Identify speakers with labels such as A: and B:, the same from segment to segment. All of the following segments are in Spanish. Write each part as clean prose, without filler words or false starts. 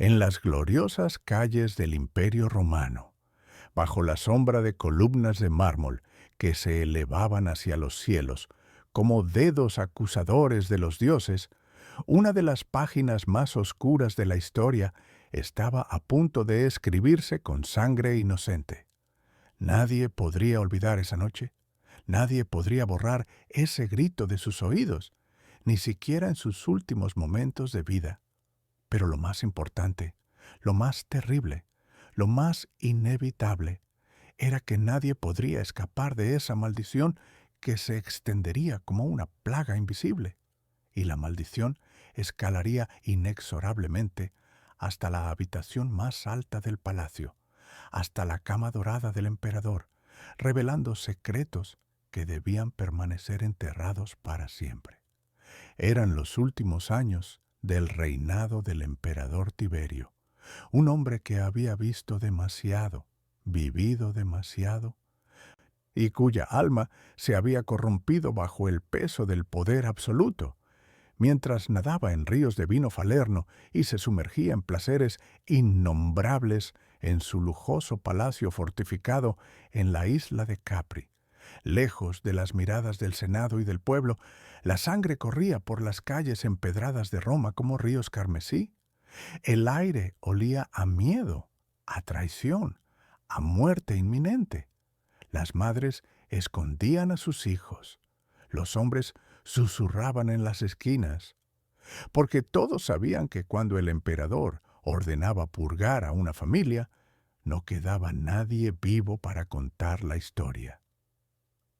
A: En las gloriosas calles del Imperio Romano, bajo la sombra de columnas de mármol que se elevaban hacia los cielos, como dedos acusadores de los dioses, una de las páginas más oscuras de la historia estaba a punto de escribirse con sangre inocente. Nadie podría olvidar esa noche. Nadie podría borrar ese grito de sus oídos, ni siquiera en sus últimos momentos de vida. Pero lo más importante, lo más terrible, lo más inevitable, era que nadie podría escapar de esa maldición que se extendería como una plaga invisible. Y la maldición escalaría inexorablemente hasta la habitación más alta del palacio, hasta la cama dorada del emperador, revelando secretos que debían permanecer enterrados para siempre. Eran los últimos años del reinado del emperador Tiberio, un hombre que había visto demasiado, vivido demasiado, y cuya alma se había corrompido bajo el peso del poder absoluto, mientras nadaba en ríos de vino falerno y se sumergía en placeres innombrables en su lujoso palacio fortificado en la isla de Capri. Lejos de las miradas del Senado y del pueblo, la sangre corría por las calles empedradas de Roma como ríos carmesí. El aire olía a miedo, a traición, a muerte inminente. Las madres escondían a sus hijos. Los hombres susurraban en las esquinas, porque todos sabían que cuando el emperador ordenaba purgar a una familia, no quedaba nadie vivo para contar la historia.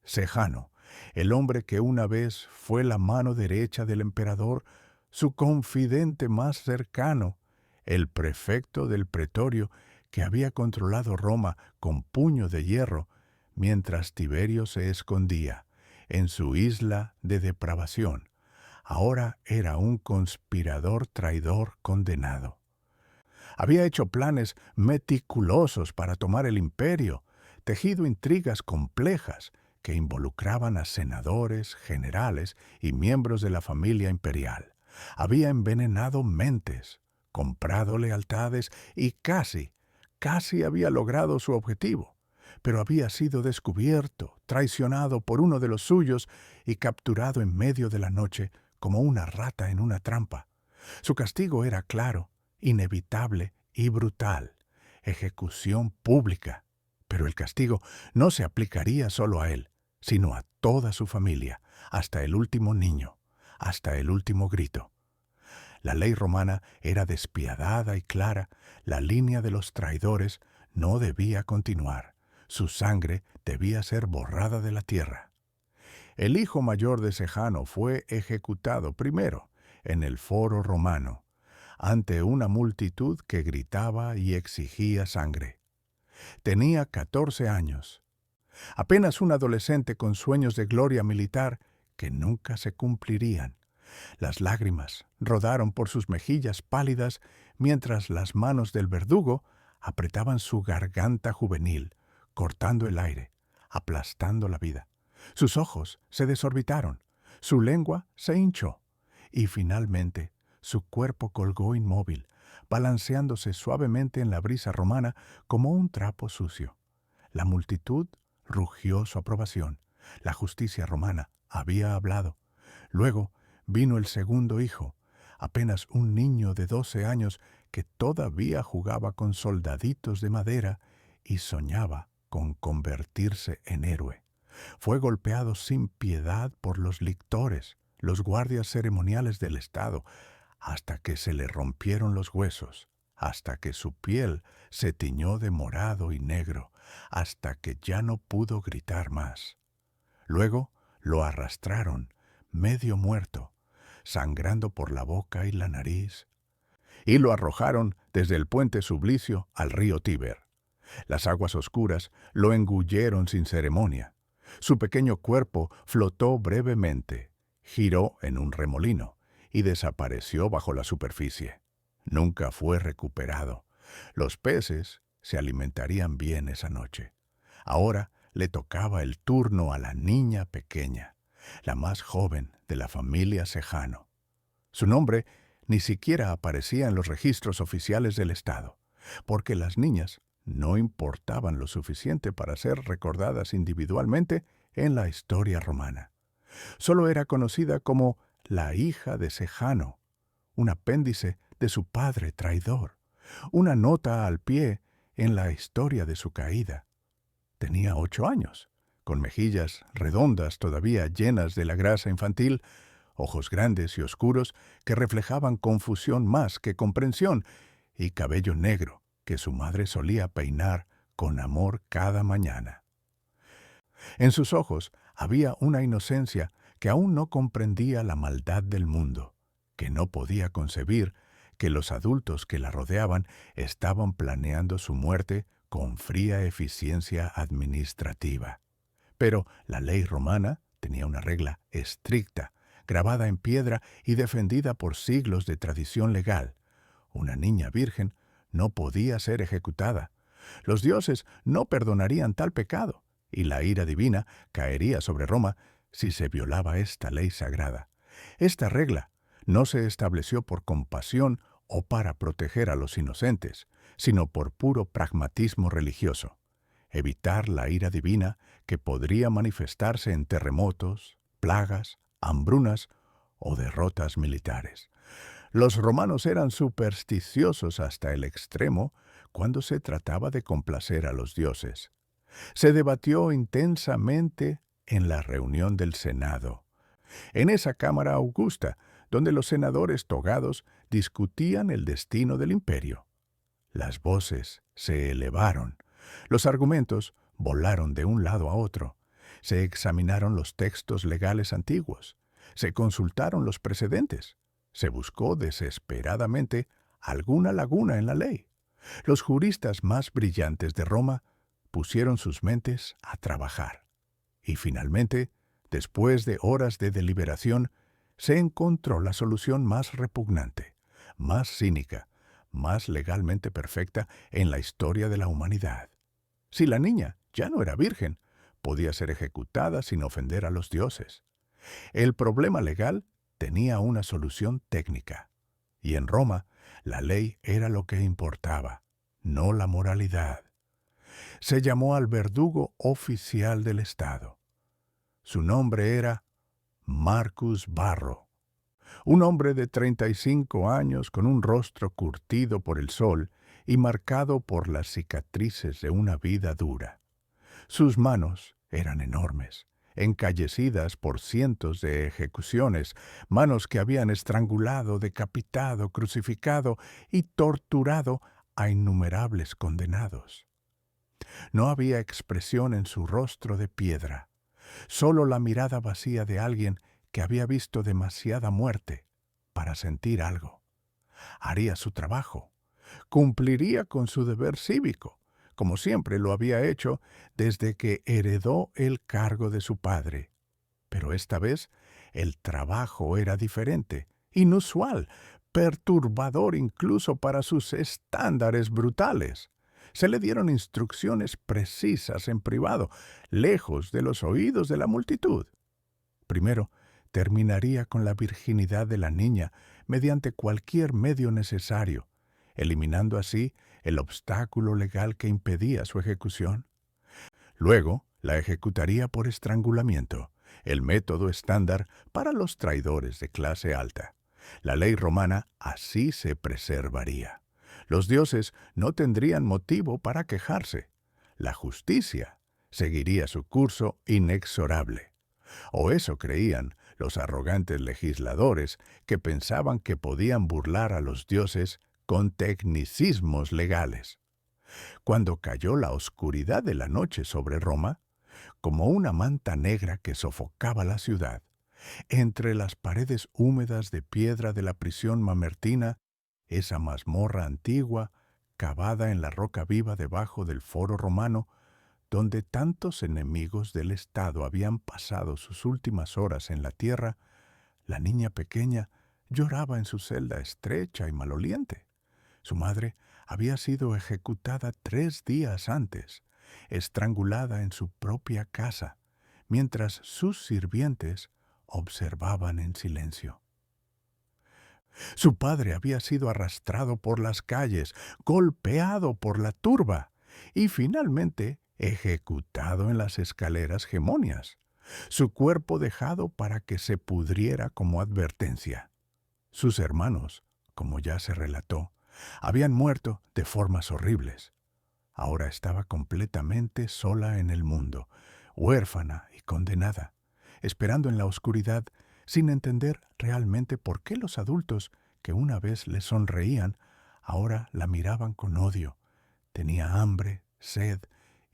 A: Sejano, el hombre que una vez fue la mano derecha del emperador, su confidente más cercano, el prefecto del pretorio que había controlado Roma con puño de hierro mientras Tiberio se escondía en su isla de depravación, ahora era un conspirador traidor condenado. Había hecho planes meticulosos para tomar el imperio, tejido intrigas complejas que involucraban a senadores, generales y miembros de la familia imperial. Había envenenado mentes, comprado lealtades y casi había logrado su objetivo. Pero había sido descubierto, traicionado por uno de los suyos y capturado en medio de la noche como una rata en una trampa. Su castigo era claro, inevitable y brutal: ejecución pública. Pero el castigo no se aplicaría solo a él, sino a toda su familia, hasta el último niño, hasta el último grito. La ley romana era despiadada y clara. La línea de los traidores no debía continuar. Su sangre debía ser borrada de la tierra. El hijo mayor de Sejano fue ejecutado primero en el foro romano, ante una multitud que gritaba y exigía sangre. Tenía 14 años, apenas un adolescente con sueños de gloria militar que nunca se cumplirían. Las lágrimas rodaron por sus mejillas pálidas mientras las manos del verdugo apretaban su garganta juvenil, cortando el aire, aplastando la vida. Sus ojos se desorbitaron, su lengua se hinchó, y finalmente su cuerpo colgó inmóvil, balanceándose suavemente en la brisa romana como un trapo sucio. La multitud rugió su aprobación. La justicia romana había hablado. Luego vino el segundo hijo, apenas un niño de 12 años que todavía jugaba con soldaditos de madera y soñaba con convertirse en héroe. Fue golpeado sin piedad por los lictores, los guardias ceremoniales del Estado, hasta que se le rompieron los huesos, hasta que su piel se tiñó de morado y negro, hasta que ya no pudo gritar más. Luego lo arrastraron, medio muerto, sangrando por la boca y la nariz, y lo arrojaron desde el puente Sublicio al río Tíber. Las aguas oscuras lo engulleron sin ceremonia. Su pequeño cuerpo flotó brevemente, giró en un remolino y desapareció bajo la superficie. Nunca fue recuperado. Los peces se alimentarían bien esa noche. Ahora le tocaba el turno a la niña pequeña, la más joven de la familia Sejano. Su nombre Ni siquiera aparecía en los registros oficiales del Estado, porque las niñas no importaban lo suficiente para ser recordadas individualmente en la historia romana. Solo era conocida como la hija de Sejano, un apéndice de su padre traidor, una nota al pie en la historia de su caída. Tenía 8 años, con mejillas redondas todavía llenas de la grasa infantil, ojos grandes y oscuros que reflejaban confusión más que comprensión, y cabello negro que su madre solía peinar con amor cada mañana. En sus ojos había una inocencia que aún no comprendía la maldad del mundo, que no podía concebir que los adultos que la rodeaban estaban planeando su muerte con fría eficiencia administrativa. Pero la ley romana tenía una regla estricta, grabada en piedra y defendida por siglos de tradición legal. Una niña virgen no podía ser ejecutada. Los dioses no perdonarían tal pecado, y la ira divina caería sobre Roma si se violaba esta ley sagrada. Esta regla no se estableció por compasión o para proteger a los inocentes, sino por puro pragmatismo religioso. Evitar la ira divina que podría manifestarse en terremotos, plagas, hambrunas o derrotas militares. Los romanos eran supersticiosos hasta el extremo cuando se trataba de complacer a los dioses. Se debatió intensamente en la reunión del Senado, en esa Cámara Augusta, donde los senadores togados discutían el destino del imperio. Las voces se elevaron, los argumentos volaron de un lado a otro, se examinaron los textos legales antiguos, se consultaron los precedentes, se buscó desesperadamente alguna laguna en la ley. Los juristas más brillantes de Roma pusieron sus mentes a trabajar. Y finalmente, después de horas de deliberación, se encontró la solución más repugnante, más cínica, más legalmente perfecta en la historia de la humanidad. Si la niña ya no era virgen, podía ser ejecutada sin ofender a los dioses. El problema legal tenía una solución técnica. Y en Roma, la ley era lo que importaba, no la moralidad. Se llamó al verdugo oficial del Estado. Su nombre era Marcus Varro, un hombre de 35 años con un rostro curtido por el sol y marcado por las cicatrices de una vida dura. Sus manos eran enormes, encallecidas por cientos de ejecuciones, manos que habían estrangulado, decapitado, crucificado y torturado a innumerables condenados. No había expresión en su rostro de piedra, solo la mirada vacía de alguien que había visto demasiada muerte para sentir algo. Haría su trabajo, cumpliría con su deber cívico, como siempre lo había hecho desde que heredó el cargo de su padre. Pero esta vez el trabajo era diferente, inusual, perturbador incluso para sus estándares brutales. Se le dieron instrucciones precisas en privado, lejos de los oídos de la multitud. Primero, terminaría con la virginidad de la niña mediante cualquier medio necesario, eliminando así el obstáculo legal que impedía su ejecución. Luego, la ejecutaría por estrangulamiento, el método estándar para los traidores de clase alta. La ley romana así se preservaría. Los dioses no tendrían motivo para quejarse. La justicia seguiría su curso inexorable. O eso creían los arrogantes legisladores que pensaban que podían burlar a los dioses con tecnicismos legales. Cuando cayó la oscuridad de la noche sobre Roma, como una manta negra que sofocaba la ciudad, entre las paredes húmedas de piedra de la prisión mamertina, esa mazmorra antigua, cavada en la roca viva debajo del foro romano, donde tantos enemigos del Estado habían pasado sus últimas horas en la tierra, la niña pequeña lloraba en su celda estrecha y maloliente. Su madre había sido ejecutada 3 días antes, estrangulada en su propia casa, mientras sus sirvientes observaban en silencio. Su padre había sido arrastrado por las calles, golpeado por la turba y finalmente ejecutado en las escaleras Gemonias, su cuerpo dejado para que se pudriera como advertencia. Sus hermanos, como ya se relató, habían muerto de formas horribles. Ahora estaba completamente sola en el mundo, huérfana y condenada, esperando en la oscuridad, sin entender realmente por qué los adultos que una vez le sonreían, ahora la miraban con odio. Tenía hambre, sed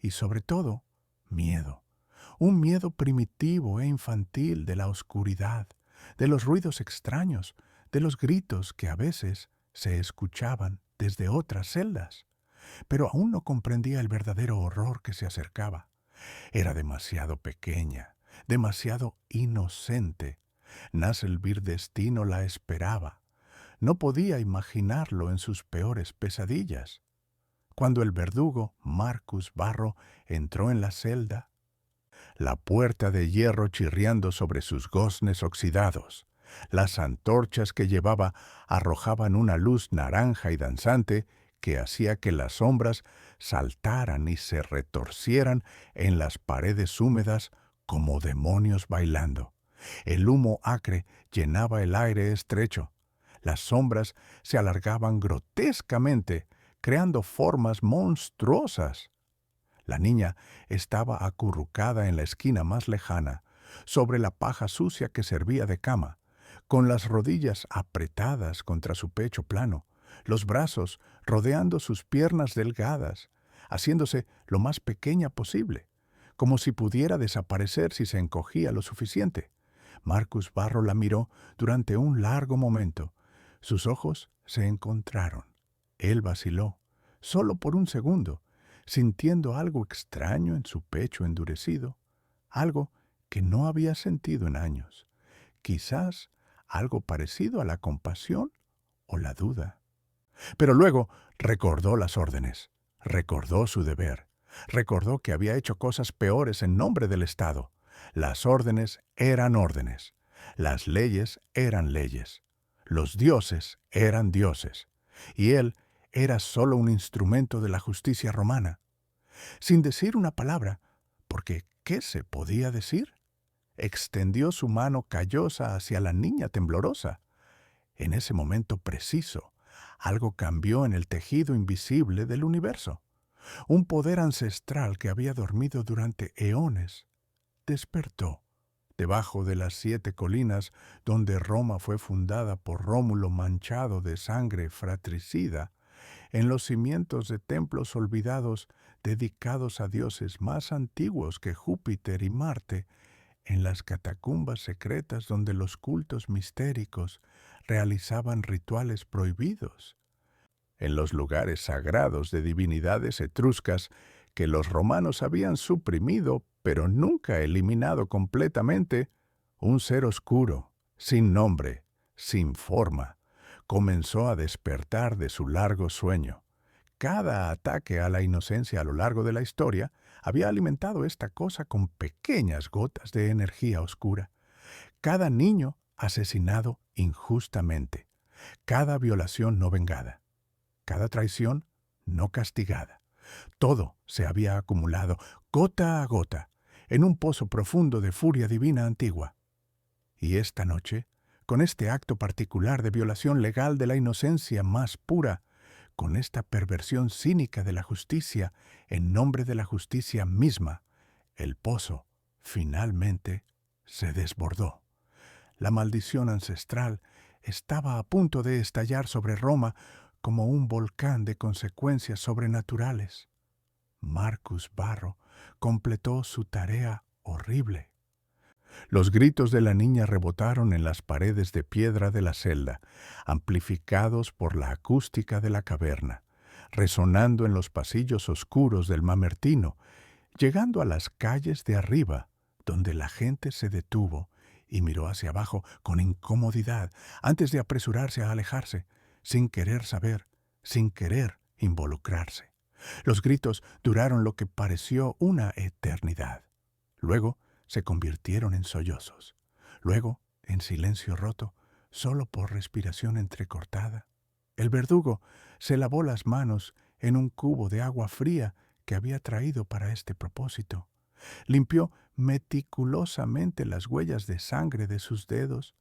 A: y sobre todo miedo. Un miedo primitivo e infantil de la oscuridad, de los ruidos extraños, de los gritos que a veces se escuchaban desde otras celdas. Pero aún no comprendía el verdadero horror que se acercaba. Era demasiado pequeña, demasiado inocente. Nasselbyr destino la esperaba. No podía imaginarlo en sus peores pesadillas. Cuando el verdugo, Marcus Barro, entró en la celda, la puerta de hierro chirriando sobre sus goznes oxidados, las antorchas que llevaba arrojaban una luz naranja y danzante que hacía que las sombras saltaran y se retorcieran en las paredes húmedas como demonios bailando. El humo acre llenaba el aire estrecho. Las sombras se alargaban grotescamente, creando formas monstruosas. La niña estaba acurrucada en la esquina más lejana, sobre la paja sucia que servía de cama, con las rodillas apretadas contra su pecho plano, los brazos rodeando sus piernas delgadas, haciéndose lo más pequeña posible, como si pudiera desaparecer si se encogía lo suficiente. Marcus Barro la miró durante un largo momento. Sus ojos se encontraron. Él vaciló, solo por un segundo, sintiendo algo extraño en su pecho endurecido, algo que no había sentido en años, quizás algo parecido a la compasión o la duda. Pero luego recordó las órdenes, recordó su deber, recordó que había hecho cosas peores en nombre del Estado. Las órdenes eran órdenes, las leyes eran leyes, los dioses eran dioses, y él era solo un instrumento de la justicia romana. Sin decir una palabra, porque ¿qué se podía decir? Extendió su mano callosa hacia la niña temblorosa. En ese momento preciso, algo cambió en el tejido invisible del universo. Un poder ancestral que había dormido durante eones despertó. Debajo de las 7 colinas donde Roma fue fundada por Rómulo manchado de sangre fratricida, en los cimientos de templos olvidados dedicados a dioses más antiguos que Júpiter y Marte, en las catacumbas secretas donde los cultos mistéricos realizaban rituales prohibidos, en los lugares sagrados de divinidades etruscas que los romanos habían suprimido pero nunca eliminado completamente, un ser oscuro, sin nombre, sin forma, comenzó a despertar de su largo sueño. Cada ataque a la inocencia a lo largo de la historia había alimentado esta cosa con pequeñas gotas de energía oscura. Cada niño asesinado injustamente, cada violación no vengada, cada traición no castigada. Todo se había acumulado, gota a gota, en un pozo profundo de furia divina antigua. Y esta noche, con este acto particular de violación legal de la inocencia más pura, con esta perversión cínica de la justicia en nombre de la justicia misma, el pozo finalmente se desbordó. La maldición ancestral estaba a punto de estallar sobre Roma como un volcán de consecuencias sobrenaturales. Marcus Barro completó su tarea horrible. Los gritos de la niña rebotaron en las paredes de piedra de la celda, amplificados por la acústica de la caverna, resonando en los pasillos oscuros del Mamertino, llegando a las calles de arriba, donde la gente se detuvo y miró hacia abajo con incomodidad antes de apresurarse a alejarse, sin querer saber, sin querer involucrarse. Los gritos duraron lo que pareció una eternidad. Luego se convirtieron en sollozos. Luego, en silencio roto, solo por respiración entrecortada. El verdugo se lavó las manos en un cubo de agua fría que había traído para este propósito. Limpió meticulosamente las huellas de sangre de sus dedos,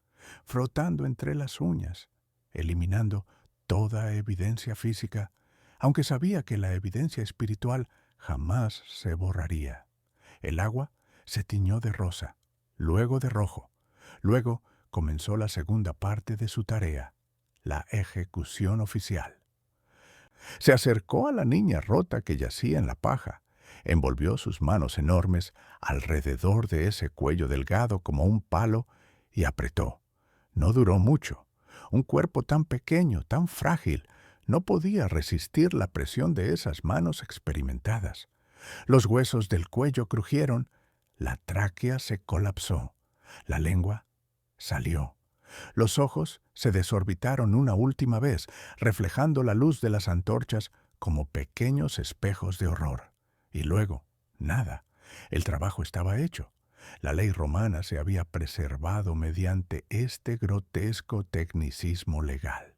A: frotando entre las uñas, eliminando toda evidencia física, aunque sabía que la evidencia espiritual jamás se borraría. El agua se tiñó de rosa, luego de rojo. Luego comenzó la segunda parte de su tarea, la ejecución oficial. Se acercó a la niña rota que yacía en la paja, envolvió sus manos enormes alrededor de ese cuello delgado como un palo y apretó. No duró mucho. Un cuerpo tan pequeño, tan frágil, no podía resistir la presión de esas manos experimentadas. Los huesos del cuello crujieron, la tráquea se colapsó, la lengua salió. Los ojos se desorbitaron una última vez, reflejando la luz de las antorchas como pequeños espejos de horror. Y luego, nada. El trabajo estaba hecho. La ley romana se había preservado mediante este grotesco tecnicismo legal.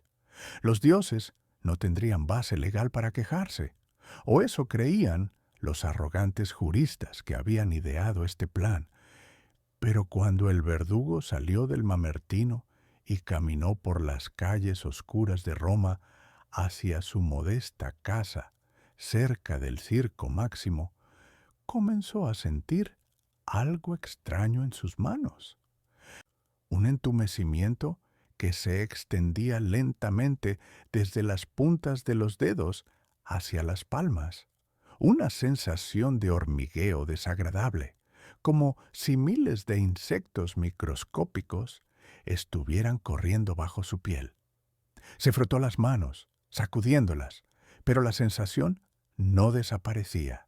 A: Los dioses no tendrían base legal para quejarse, o eso creían los arrogantes juristas que habían ideado este plan. Pero cuando el verdugo salió del Mamertino y caminó por las calles oscuras de Roma hacia su modesta casa cerca del Circo Máximo, comenzó a sentir algo extraño en sus manos. Un entumecimiento que se extendía lentamente desde las puntas de los dedos hacia las palmas. Una sensación de hormigueo desagradable, como si miles de insectos microscópicos estuvieran corriendo bajo su piel. Se frotó las manos, sacudiéndolas, pero la sensación no desaparecía.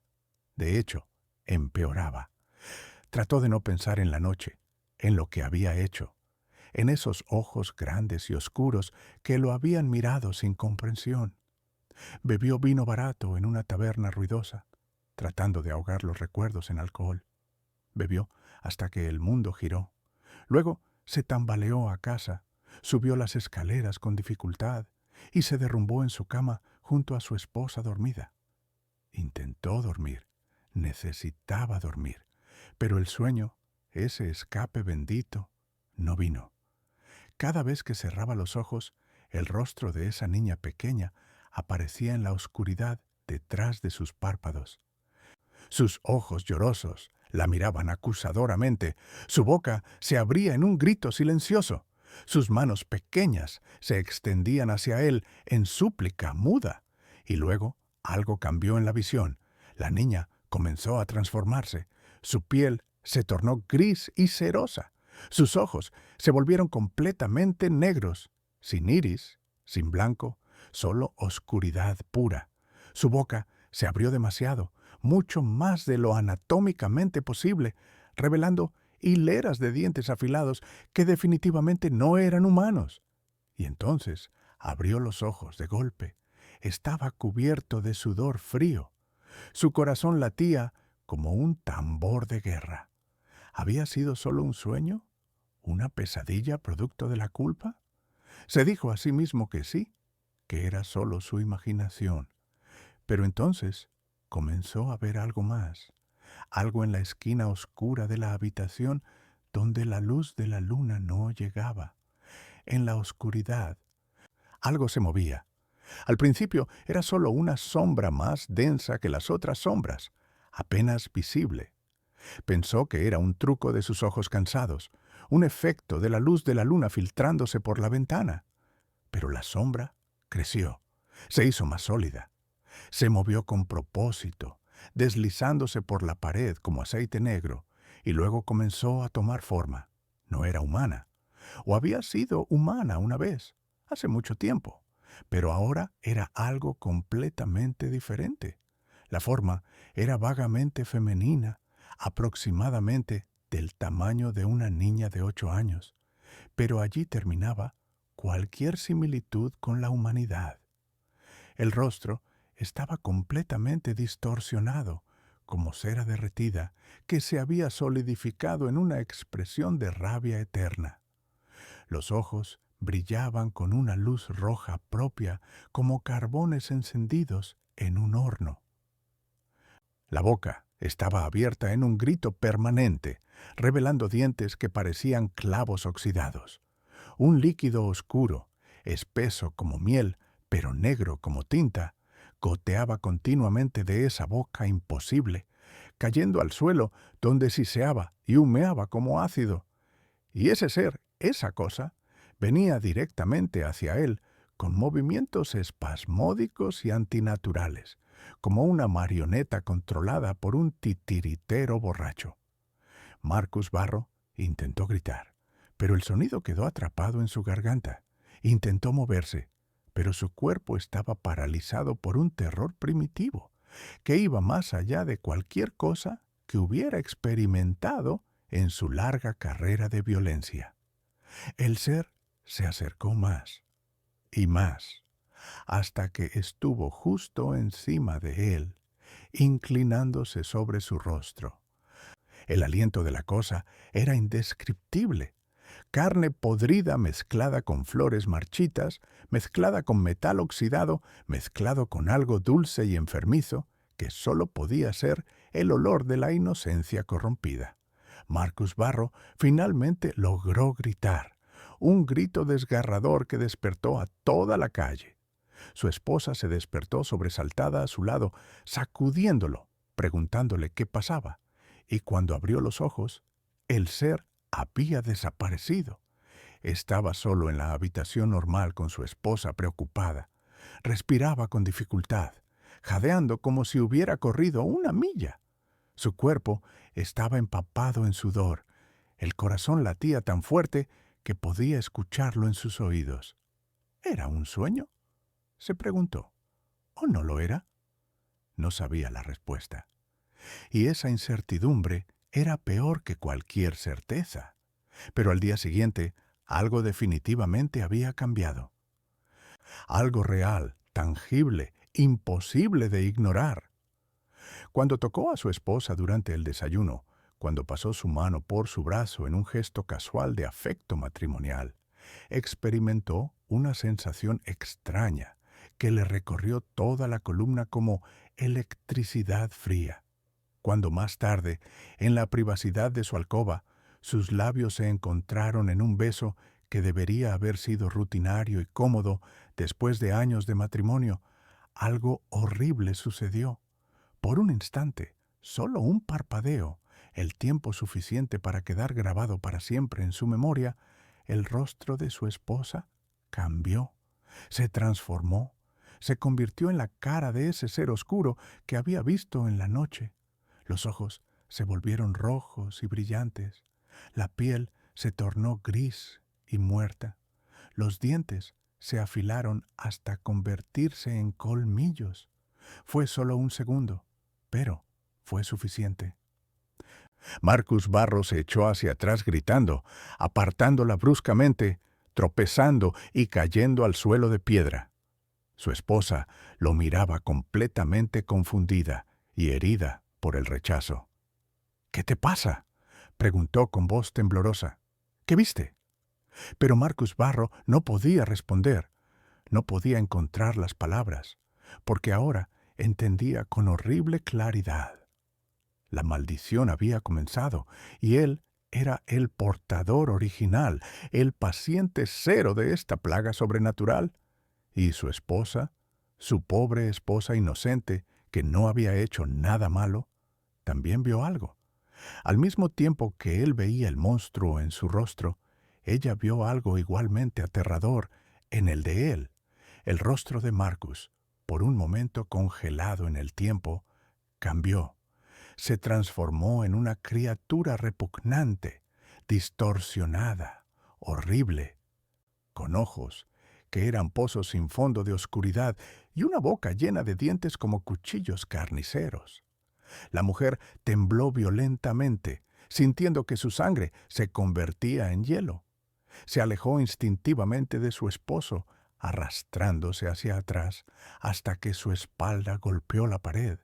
A: De hecho, empeoraba. Trató de no pensar en la noche, en lo que había hecho, en esos ojos grandes y oscuros que lo habían mirado sin comprensión. Bebió vino barato en una taberna ruidosa, tratando de ahogar los recuerdos en alcohol. Bebió hasta que el mundo giró. Luego se tambaleó a casa, subió las escaleras con dificultad y se derrumbó en su cama junto a su esposa dormida. Intentó dormir, necesitaba dormir, pero el sueño, ese escape bendito, no vino. Cada vez que cerraba los ojos, el rostro de esa niña pequeña aparecía en la oscuridad detrás de sus párpados. Sus ojos llorosos la miraban acusadoramente, su boca se abría en un grito silencioso, sus manos pequeñas se extendían hacia él en súplica muda, y luego algo cambió en la visión. La niña comenzó a transformarse, su piel se tornó gris y cerosa, sus ojos se volvieron completamente negros, sin iris, sin blanco, solo oscuridad pura. Su boca se abrió demasiado, mucho más de lo anatómicamente posible, revelando hileras de dientes afilados que definitivamente no eran humanos. Y entonces abrió los ojos de golpe. Estaba cubierto de sudor frío. Su corazón latía como un tambor de guerra. ¿Había sido solo un sueño? ¿Una pesadilla producto de la culpa? Se dijo a sí mismo que sí, que era solo su imaginación. Pero entonces comenzó a ver algo más, algo en la esquina oscura de la habitación donde la luz de la luna no llegaba. En la oscuridad, algo se movía. Al principio era solo una sombra más densa que las otras sombras, apenas visible. Pensó que era un truco de sus ojos cansados, un efecto de la luz de la luna filtrándose por la ventana. Pero la sombra creció, se hizo más sólida. Se movió con propósito, deslizándose por la pared como aceite negro, y luego comenzó a tomar forma. No era humana. O había sido humana una vez, hace mucho tiempo, pero ahora era algo completamente diferente. La forma era vagamente femenina, aproximadamente del tamaño de una niña de 8 años, pero allí terminaba cualquier similitud con la humanidad. El rostro estaba completamente distorsionado, como cera derretida, que se había solidificado en una expresión de rabia eterna. Los ojos brillaban con una luz roja propia como carbones encendidos en un horno. La boca estaba abierta en un grito permanente, revelando dientes que parecían clavos oxidados. Un líquido oscuro, espeso como miel, pero negro como tinta, goteaba continuamente de esa boca imposible, cayendo al suelo donde siseaba y humeaba como ácido. Y ese ser, esa cosa, venía directamente hacia él, con movimientos espasmódicos y antinaturales, como una marioneta controlada por un titiritero borracho. Marcus Barro intentó gritar, pero el sonido quedó atrapado en su garganta. Intentó moverse, pero su cuerpo estaba paralizado por un terror primitivo, que iba más allá de cualquier cosa que hubiera experimentado en su larga carrera de violencia. El ser se acercó más y más, hasta que estuvo justo encima de él, inclinándose sobre su rostro. El aliento de la cosa era indescriptible. Carne podrida mezclada con flores marchitas, mezclada con metal oxidado, mezclado con algo dulce y enfermizo, que sólo podía ser el olor de la inocencia corrompida. Marcus Barro finalmente logró gritar, un grito desgarrador que despertó a toda la calle. Su esposa se despertó sobresaltada a su lado, sacudiéndolo, preguntándole qué pasaba, y cuando abrió los ojos, el ser había desaparecido. Estaba solo en la habitación normal con su esposa preocupada. Respiraba con dificultad, jadeando como si hubiera corrido 1 milla. Su cuerpo estaba empapado en sudor. El corazón latía tan fuerte que podía escucharlo en sus oídos. ¿Era un sueño?, se preguntó. ¿O no lo era? No sabía la respuesta. Y esa incertidumbre era peor que cualquier certeza. Pero al día siguiente, algo definitivamente había cambiado. Algo real, tangible, imposible de ignorar. Cuando tocó a su esposa durante el desayuno, cuando pasó su mano por su brazo en un gesto casual de afecto matrimonial, experimentó una sensación extraña que le recorrió toda la columna como electricidad fría. Cuando más tarde, en la privacidad de su alcoba, sus labios se encontraron en un beso que debería haber sido rutinario y cómodo después de años de matrimonio, algo horrible sucedió. Por un instante, solo un parpadeo, el tiempo suficiente para quedar grabado para siempre en su memoria, el rostro de su esposa cambió, se transformó, se convirtió en la cara de ese ser oscuro que había visto en la noche. Los ojos se volvieron rojos y brillantes, la piel se tornó gris y muerta, los dientes se afilaron hasta convertirse en colmillos. Fue solo un segundo, pero fue suficiente. Marcus Barro se echó hacia atrás gritando, apartándola bruscamente, tropezando y cayendo al suelo de piedra. Su esposa lo miraba completamente confundida y herida por el rechazo. «¿Qué te pasa?», preguntó con voz temblorosa. «¿Qué viste?». Pero Marcus Barro no podía responder, no podía encontrar las palabras, porque ahora entendía con horrible claridad. La maldición había comenzado, y él era el portador original, el paciente cero de esta plaga sobrenatural. Y su esposa, su pobre esposa inocente, que no había hecho nada malo, también vio algo. Al mismo tiempo que él veía el monstruo en su rostro, ella vio algo igualmente aterrador en el de él. El rostro de Marcus, por un momento congelado en el tiempo, cambió. Se transformó en una criatura repugnante, distorsionada, horrible, con ojos que eran pozos sin fondo de oscuridad y una boca llena de dientes como cuchillos carniceros. La mujer tembló violentamente, sintiendo que su sangre se convertía en hielo. Se alejó instintivamente de su esposo, arrastrándose hacia atrás hasta que su espalda golpeó la pared.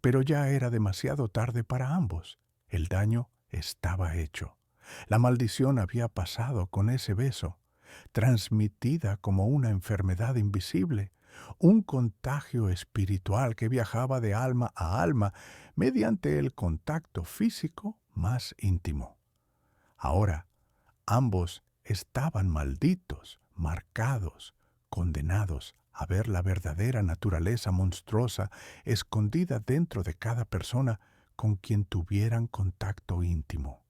A: Pero ya era demasiado tarde para ambos. El daño estaba hecho. La maldición había pasado con ese beso. transmitida como una enfermedad invisible, un contagio espiritual que viajaba de alma a alma mediante el contacto físico más íntimo. Ahora, ambos estaban malditos, marcados, condenados a ver la verdadera naturaleza monstruosa escondida dentro de cada persona con quien tuvieran contacto íntimo.